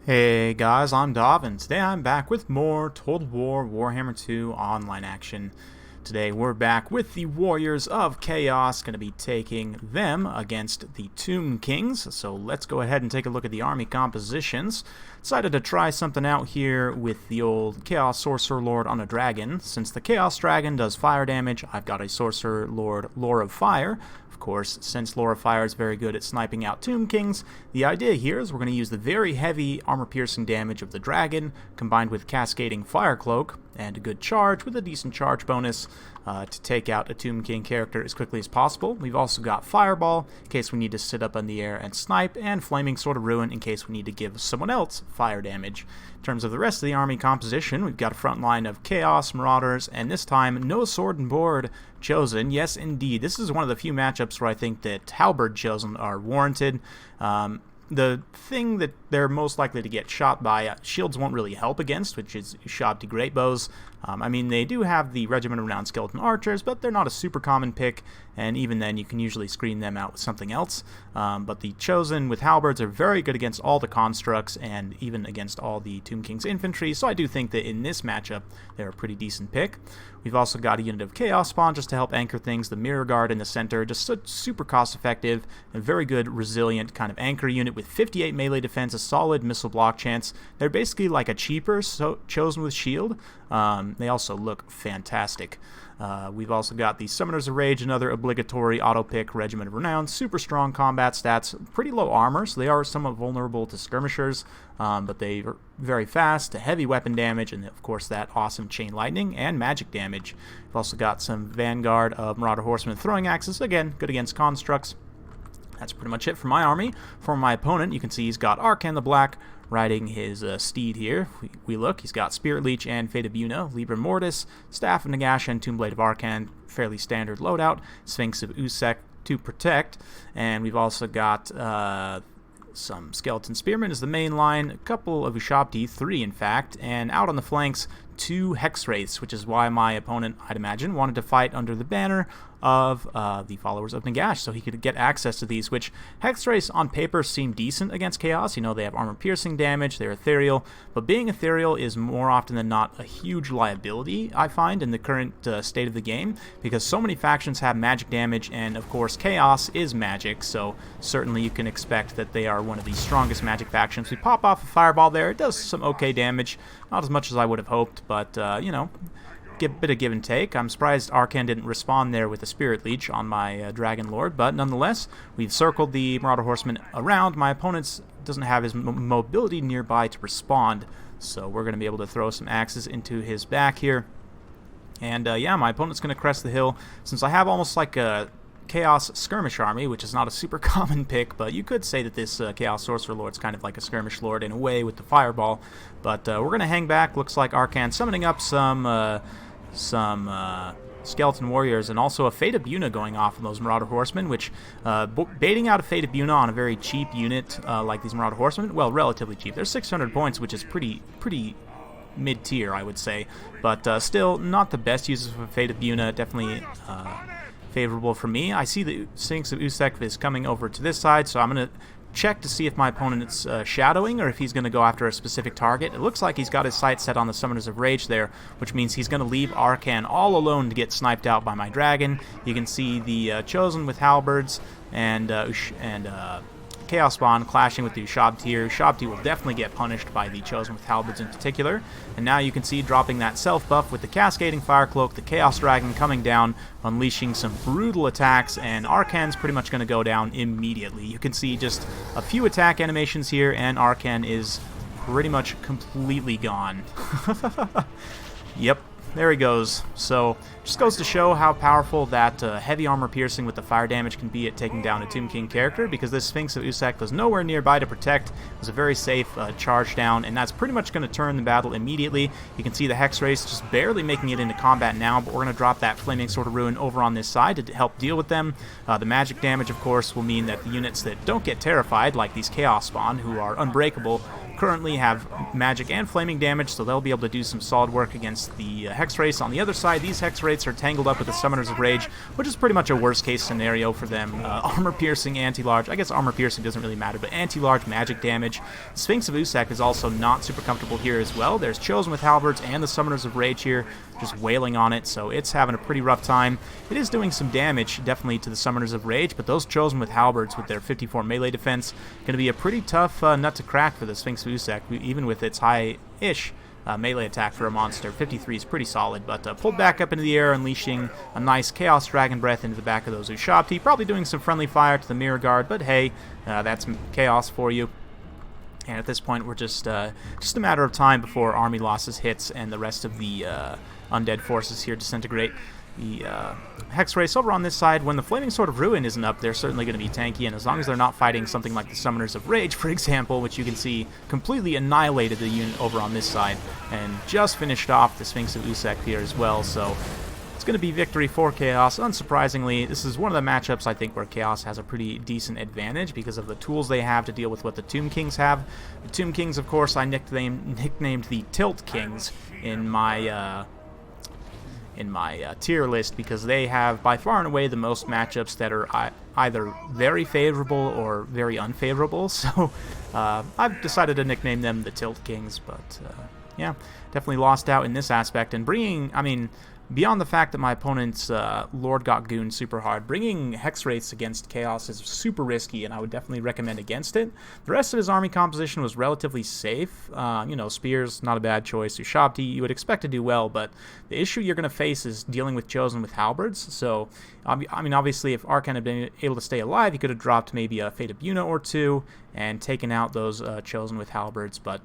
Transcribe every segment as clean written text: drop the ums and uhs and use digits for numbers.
Hey guys, I'm Dov, and today I'm back with more Total War Warhammer 2 online action. Today we're back with the Warriors of Chaos, going to be taking them against the Tomb Kings. So let's go ahead and take a look at the army compositions. Decided to try something out here with the old Chaos Sorcerer Lord on a dragon. Since the Chaos Dragon does fire damage, I've got a Sorcerer Lord Lore of Fire. Of course, since Lore of Fire is very good at sniping out Tomb Kings, the idea here is we're going to use the very heavy armor-piercing damage of the dragon, combined with Cascading Fire Cloak, and a good charge with a decent charge bonus to take out a Tomb King character as quickly as possible. We've also got Fireball, in case we need to sit up in the air and snipe, and Flaming Sword of Ruin, in case we need to give someone else fire damage. In terms of the rest of the army composition, we've got a front line of Chaos Marauders, and this time, no Sword and Board chosen. Yes, indeed, this is one of the few matchups where I think that Halberd chosen are warranted. The thing that they're most likely to get shot by, shields won't really help against, which is shot to great bows. I mean, they do have the Regiment of Renowned Skeleton Archers, but they're not a super common pick, and even then you can usually screen them out with something else. But the Chosen with Halberds are very good against all the constructs, and even against all the Tomb King's infantry, so I do think that in this matchup, they're a pretty decent pick. We've also got a unit of Chaos Spawn just to help anchor things, the Mirror Guard in the center, just so super cost-effective, a very good, resilient kind of anchor unit with 58 melee defense, a solid missile block chance. They're basically like a cheaper Chosen with Shield. They also look fantastic. We've also got the Summoners of Rage, another obligatory auto-pick Regiment of Renown, super strong combat stats, pretty low armor, so they are somewhat vulnerable to skirmishers, but they are very fast, heavy weapon damage, and of course that awesome Chain Lightning and magic damage. We've also got some Vanguard of Marauder Horsemen with Throwing Axes, again, good against constructs. That's pretty much it for my army. For my opponent, you can see he's got Arcan the Black riding his steed here. We look, he's got Spirit Leech and Fate of Una, Libra Mortis, Staff of Nagash, and Tomb Blade of Arcan, fairly standard loadout, Sphinx of Usek to protect, and we've also got some Skeleton Spearmen as the main line, a couple of Ushabti, 3 in fact, and out on the flanks, 2 Hex Wraiths, which is why my opponent, I'd imagine, wanted to fight under the banner of the Followers of Nagash, so he could get access to these, which Hex Wraiths on paper seem decent against Chaos. You know, they have armor-piercing damage, they're ethereal, but being ethereal is more often than not a huge liability, I find, in the current state of the game, because so many factions have magic damage, and of course Chaos is magic, so certainly you can expect that they are one of the strongest magic factions. We pop off a Fireball there, it does some okay damage, not as much as I would have hoped, but, you know, a bit of give and take. I'm surprised Arcan didn't respond there with a Spirit Leech on my Dragon Lord, but nonetheless, we've circled the Marauder Horseman around. My opponent doesn't have his mobility nearby to respond, so we're going to be able to throw some axes into his back here. And yeah, my opponent's going to crest the hill. Since I have almost like a Chaos Skirmish Army, which is not a super common pick, but you could say that this Chaos Sorcerer Lord's kind of like a Skirmish Lord in a way with the Fireball. But we're going to hang back. Looks like Arcan summoning up some Skeleton Warriors, and also a Fate of Una going off of those Marauder Horsemen, which baiting out a Fate of Una on a very cheap unit like these Marauder Horsemen, well, relatively cheap. They're 600 points, which is pretty mid-tier, I would say, but still not the best uses of a Fate of Una. Definitely favorable for me. I see the Sphinx of Usek is coming over to this side, so I'm going to check to see if my opponent's shadowing or if he's going to go after a specific target. It looks like he's got his sights set on the Summoners of Rage there, which means he's going to leave Arcan all alone to get sniped out by my dragon. You can see the Chosen with Halberds and Chaos Spawn clashing with the Ushabti here. Ushabti will definitely get punished by the Chosen with Halberds in particular. And now you can see dropping that self-buff with the Cascading Fire Cloak, the Chaos Dragon coming down, unleashing some brutal attacks, and Arcan's pretty much going to go down immediately. You can see just a few attack animations here, and Arcan is pretty much completely gone. Yep. There he goes. So, just goes to show how powerful that heavy armor piercing with the fire damage can be at taking down a Tomb King character, because this Sphinx of Usek was nowhere nearby to protect. It was a very safe charge down, and that's pretty much going to turn the battle immediately. You can see the Hex Race just barely making it into combat now, but we're going to drop that Flaming Sword of Ruin over on this side to help deal with them. The magic damage, of course, will mean that the units that don't get terrified, like these Chaos Spawn, who are unbreakable, currently have magic and flaming damage, so they'll be able to do some solid work against the Hex Wraiths. On the other side, these Hex Wraiths are tangled up with the Summoners of Rage, which is pretty much a worst-case scenario for them. Armor-piercing, anti-large, I guess armor-piercing doesn't really matter, but anti-large magic damage. Sphinx of Usek is also not super comfortable here as well. There's Chosen with Halberds and the Summoners of Rage here, just wailing on it, so it's having a pretty rough time. It is doing some damage, definitely, to the Summoners of Rage, but those Chosen with Halberds with their 54 melee defense going to be a pretty tough nut to crack for the Sphinx of Usek, even with its high-ish melee attack for a monster. 53 is pretty solid, but pulled back up into the air, unleashing a nice Chaos Dragon Breath into the back of those Ushabti, probably doing some friendly fire to the Mirror Guard, but hey, that's Chaos for you. And at this point, we're just a matter of time before army losses hits and the rest of the undead forces here disintegrate. The Hex Wraiths over on this side, when the Flaming Sword of Ruin isn't up, they're certainly going to be tanky, and as long as they're not fighting something like the Summoners of Rage, for example, which you can see completely annihilated the unit over on this side, and just finished off the Sphinx of Usek here as well, so it's going to be victory for Chaos. Unsurprisingly, this is one of the matchups I think where Chaos has a pretty decent advantage because of the tools they have to deal with what the Tomb Kings have. The Tomb Kings, of course, I nicknamed the Tilt Kings in my tier list because they have by far and away the most matchups that are either very favorable or very unfavorable, so I've decided to nickname them the Tilt Kings, but yeah, definitely lost out in this aspect, and beyond the fact that my opponent's Lord got gooned super hard, bringing Hex Wraiths against Chaos is super risky, and I would definitely recommend against it. The rest of his army composition was relatively safe. Spears, not a bad choice. Ushabti, you would expect to do well, but the issue you're going to face is dealing with Chosen with Halberds. So, obviously, if Arkan had been able to stay alive, he could have dropped maybe a Fate of Buna or two and taken out those Chosen with Halberds, but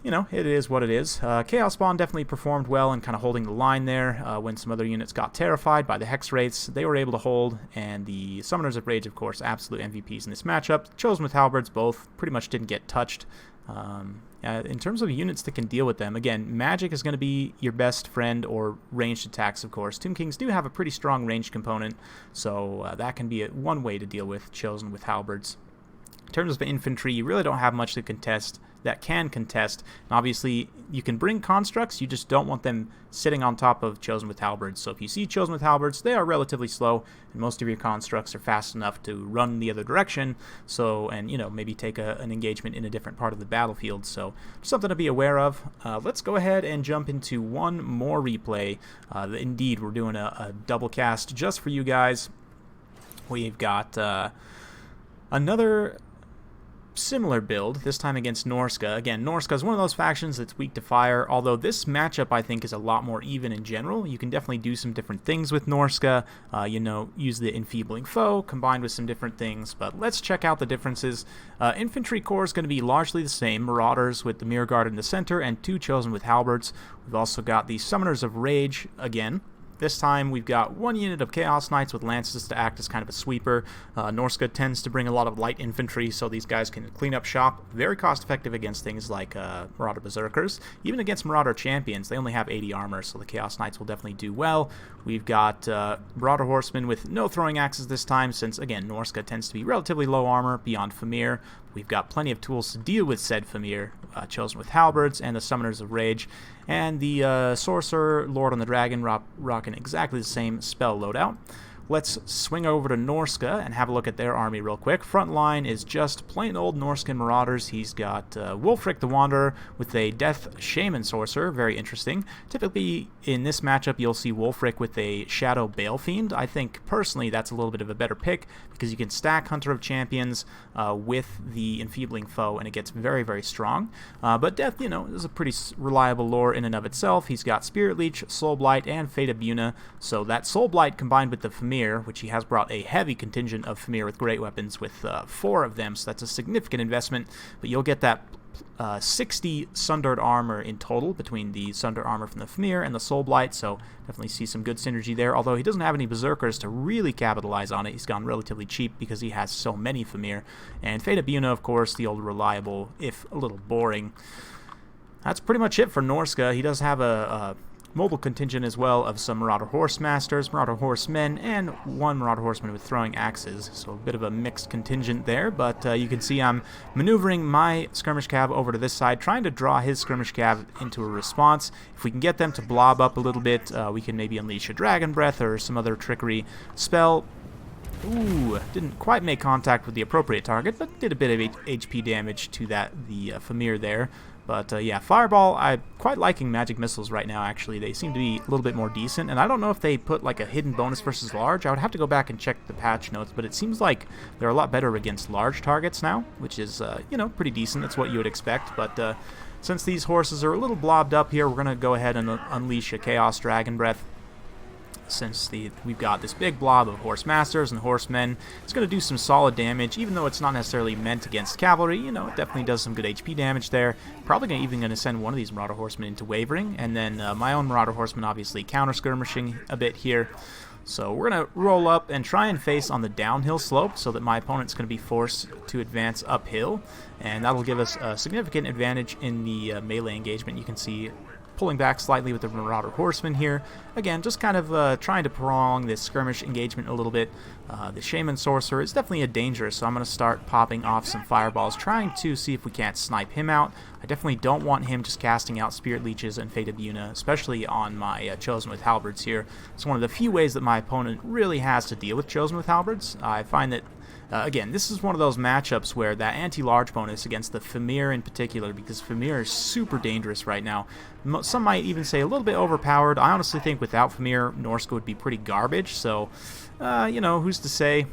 it is what it is. Chaos Spawn definitely performed well in kind of holding the line there. When some other units got terrified by the Hex Wraiths, they were able to hold, and the Summoners of Rage, of course, absolute MVPs in this matchup. Chosen with Halberds both pretty much didn't get touched. In terms of units that can deal with them, again, magic is going to be your best friend, or ranged attacks, of course. Tomb Kings do have a pretty strong ranged component, so that can be one way to deal with Chosen with Halberds. In terms of infantry, you really don't have much to contest that can contest. And obviously, you can bring constructs, you just don't want them sitting on top of Chosen with Halberds. So if you see Chosen with Halberds, they are relatively slow, and most of your constructs are fast enough to run the other direction, and maybe take an engagement in a different part of the battlefield. So something to be aware of. Let's go ahead and jump into one more replay. Indeed, we're doing a double cast just for you guys. We've got another similar build, this time against Norsca. Again, Norsca is one of those factions that's weak to fire, although this matchup I think is a lot more even in general. You can definitely do some different things with Norsca, use the Enfeebling Foe combined with some different things, but let's check out the differences. Infantry Corps is going to be largely the same, Marauders with the Mirror Guard in the center and 2 Chosen with Halberds. We've also got the Summoners of Rage again. This time we've got one unit of Chaos Knights with Lances to act as kind of a sweeper. Norsca tends to bring a lot of light infantry, so these guys can clean up shop. Very cost effective against things like Marauder Berserkers. Even against Marauder Champions, they only have 80 armor, so the Chaos Knights will definitely do well. We've got Marauder Horsemen with no throwing axes this time, since, again, Norsca tends to be relatively low armor beyond Famir. We've got plenty of tools to deal with said Famir, Chosen with Halberds and the Summoners of Rage, and the Sorcerer, Lord on the Dragon, rocking exactly the same spell loadout. Let's swing over to Norsca and have a look at their army real quick. Frontline is just plain old Norscan Marauders. He's got Wulfric the Wanderer with a Death Shaman Sorcerer. Very interesting. Typically, in this matchup, you'll see Wulfric with a Shadow Bale Fiend. I think, personally, that's a little bit of a better pick because you can stack Hunter of Champions with the Enfeebling Foe, and it gets very, very strong. But Death, is a pretty reliable lore in and of itself. He's got Spirit Leech, Soul Blight, and Fate of Buna. So that Soul Blight combined with the Famir, which he has brought a heavy contingent of Famir with great weapons with 4 of them, so that's a significant investment, but you'll get that 60 Sundered armor in total between the Sundered armor from the Famir and the Soul Blight, so definitely see some good synergy there, although he doesn't have any Berserkers to really capitalize on it. He's gone relatively cheap because he has so many Famir, and Fate of Buna, of course, the old reliable, if a little boring. That's pretty much it for Norsca. He does have a mobile contingent as well of some Marauder Horsemasters, Marauder Horsemen, and one Marauder Horseman with throwing axes. So a bit of a mixed contingent there, but you can see I'm maneuvering my skirmish cav over to this side, trying to draw his skirmish cav into a response. If we can get them to blob up a little bit, we can maybe unleash a Dragon Breath or some other trickery spell. Ooh, didn't quite make contact with the appropriate target, but did a bit of HP damage to the Famir there. But yeah, Fireball, I'm quite liking magic missiles right now, actually. They seem to be a little bit more decent, and I don't know if they put like a hidden bonus versus large. I would have to go back and check the patch notes, but it seems like they're a lot better against large targets now, which is, you know, pretty decent. That's what you would expect, but since these horses are a little blobbed up here, we're going to go ahead and unleash a Chaos Dragon Breath. Since we've got this big blob of horse masters and horsemen, it's going to do some solid damage, even though it's not necessarily meant against cavalry. You know, it definitely does some good HP damage there. Probably even going to send one of these Marauder Horsemen into wavering, and then my own Marauder Horseman obviously counter-skirmishing a bit here. So we're going to roll up and try and face on the downhill slope so that my opponent's going to be forced to advance uphill, and that'll give us a significant advantage in the melee engagement. You can see pulling back slightly with the Marauder Horseman here. Again, just kind of trying to prolong this skirmish engagement a little bit. The Shaman Sorcerer is definitely a danger, so I'm going to start popping off some fireballs, trying to see if we can't snipe him out. I definitely don't want him just casting out Spirit Leeches and Fate of Yuna, especially on my Chosen with Halberds here. It's one of the few ways that my opponent really has to deal with Chosen with Halberds. I find that again, this is one of those matchups where that anti-large bonus against the Famir in particular, because Famir is super dangerous right now. Some might even say a little bit overpowered. I honestly think without Famir, Norsca would be pretty garbage, so, you know, who's to say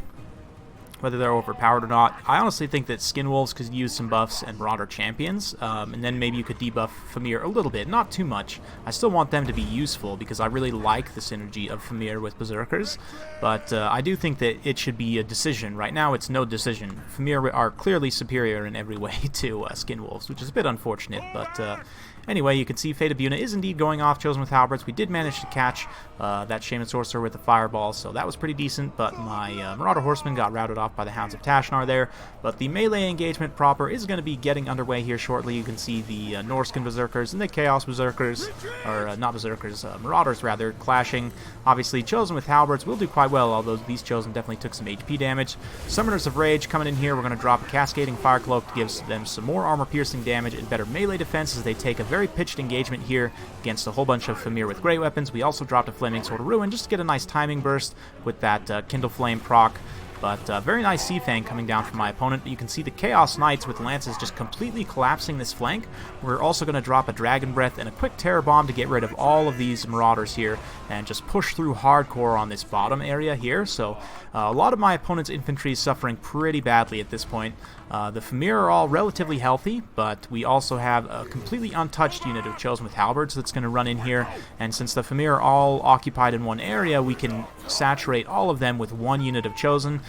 whether they're overpowered or not. I honestly think that Skinwolves could use some buffs and Marauder champions, and then maybe you could debuff Famir a little bit, not too much. I still want them to be useful because I really like the synergy of Famir with Berserkers, but I do think that it should be a decision. Right now it's no decision. Famir are clearly superior in every way to Skinwolves, which is a bit unfortunate, but anyway, you can see Fate of Yuna is indeed going off Chosen with Halberds. We did manage to catch that Shaman Sorcerer with the Fireball, so that was pretty decent, but my Marauder Horseman got routed off by the Hounds of Tashnar there. But the melee engagement proper is going to be getting underway here shortly. You can see the Norscan Berserkers and the Chaos Berserkers, or not Berserkers, Marauders rather, clashing. Obviously, Chosen with Halberds will do quite well, although these Chosen definitely took some HP damage. Summoners of Rage coming in here. We're going to drop a Cascading Fire Cloak to give them some more armor-piercing damage and better melee defense as they take a very pitched engagement here against a whole bunch of Famir with great weapons. We also dropped a Flaming Sword of Ruin just to get a nice timing burst with that Kindle Flame proc. But very nice Sea Fang coming down from my opponent. You can see the Chaos Knights with lances just completely collapsing this flank. We're also going to drop a Dragon Breath and a quick Terror Bomb to get rid of all of these Marauders here and just push through hardcore on this bottom area here. So a lot of my opponent's infantry is suffering pretty badly at this point. The Famir are all relatively healthy, but we also have a completely untouched unit of Chosen with Halberds that's going to run in here, and since the Famir are all occupied in one area, we can saturate all of them with one unit of Chosen.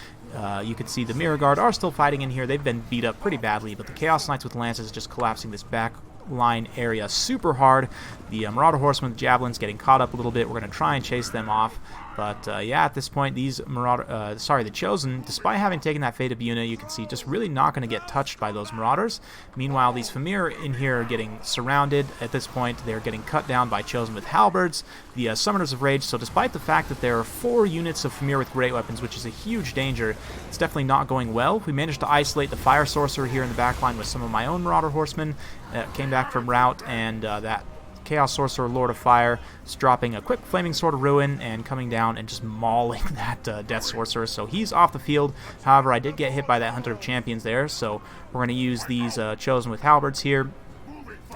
You can see the Mirror Guard are still fighting in here. They've been beat up pretty badly, but the Chaos Knights with Lances is just collapsing this back line area super hard. The Marauder Horsemen with Javelins getting caught up a little bit. We're going to try and chase them off. But yeah, at this point, these the Chosen, despite having taken that Fate of Yuna, you can see just really not going to get touched by those Marauders. Meanwhile, these Famir in here are getting surrounded. At this point, they're getting cut down by Chosen with Halberds, the Summoners of Rage. So despite the fact that there are 4 units of Famir with great weapons, which is a huge danger, it's definitely not going well. We managed to isolate the Fire Sorcerer here in the backline with some of my own Marauder Horsemen that came back from route, and that Chaos Sorcerer, Lord of Fire, is dropping a quick Flaming Sword of Ruin and coming down and just mauling that Death Sorcerer. So he's off the field. However, I did get hit by that Hunter of Champions there, so we're going to use these Chosen with Halberds here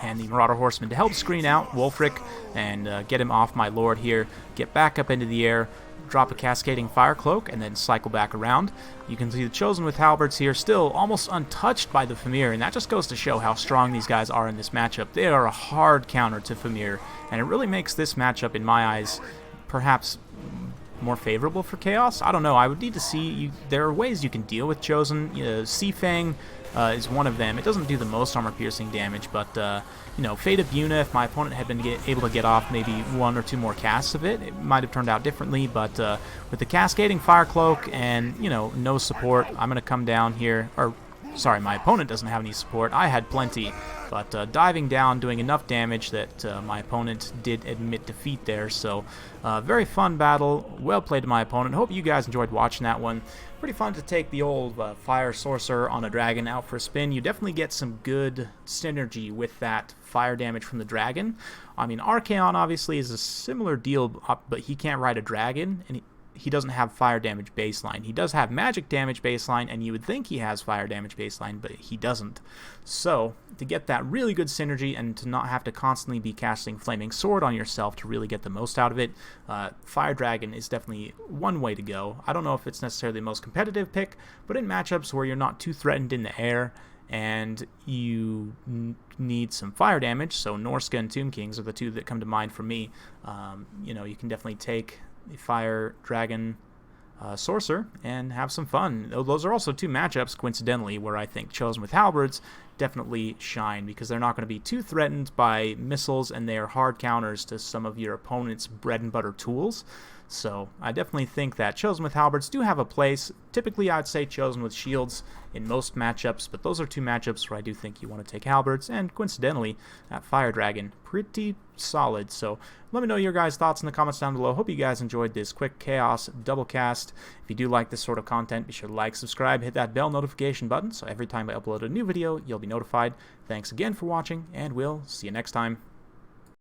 and the Marauder Horseman to help screen out Wulfric and get him off my Lord here, get back up into the air, drop a Cascading Fire Cloak, and then cycle back around. You can see the Chosen with Halberds here still almost untouched by the Famir, and that just goes to show how strong these guys are in this matchup. They are a hard counter to Famir, and it really makes this matchup, in my eyes, perhaps more favorable for Chaos. I don't know. I would need to see. There are ways you can deal with Chosen. Sea Fang is one of them. It doesn't do the most armor-piercing damage, but you know, Fate of Yuna, if my opponent had been able to get off maybe 1 or 2 more casts of it, it might have turned out differently. But with the Cascading Fire Cloak and, you know, no support, I'm going to come down here, or sorry, my opponent doesn't have any support. I had plenty, but diving down, doing enough damage that my opponent did admit defeat there. So very fun battle. Well played to my opponent. Hope you guys enjoyed watching that one. Pretty fun to take the old fire sorcerer on a dragon out for a spin. You definitely get some good synergy with that fire damage from the dragon. I mean, Archaon obviously is a similar deal, but he can't ride a dragon, and he doesn't have fire damage baseline. He does have magic damage baseline, and you would think he has fire damage baseline, but he doesn't. So, to get that really good synergy and to not have to constantly be casting Flaming Sword on yourself to really get the most out of it, Fire Dragon is definitely one way to go. I don't know if it's necessarily the most competitive pick, but in matchups where you're not too threatened in the air and you need some fire damage, so Norsca and Tomb Kings are the two that come to mind for me. You know, you can definitely take the Fire Dragon Sorcerer and have some fun. Those are also two matchups, coincidentally, where I think Chosen with Halberds definitely shine because they're not going to be too threatened by missiles and they are hard counters to some of your opponent's bread and butter tools. So I definitely think that Chosen with Halberds do have a place. Typically, I'd say Chosen with Shields in most matchups, but those are two matchups where I do think you want to take Halberds, and coincidentally, that Fire Dragon, pretty solid. So let me know your guys' thoughts in the comments down below. Hope you guys enjoyed this quick Chaos double cast. If you do like this sort of content, be sure to like, subscribe, hit that bell notification button, so every time I upload a new video, you'll be notified. Thanks again for watching, and we'll see you next time.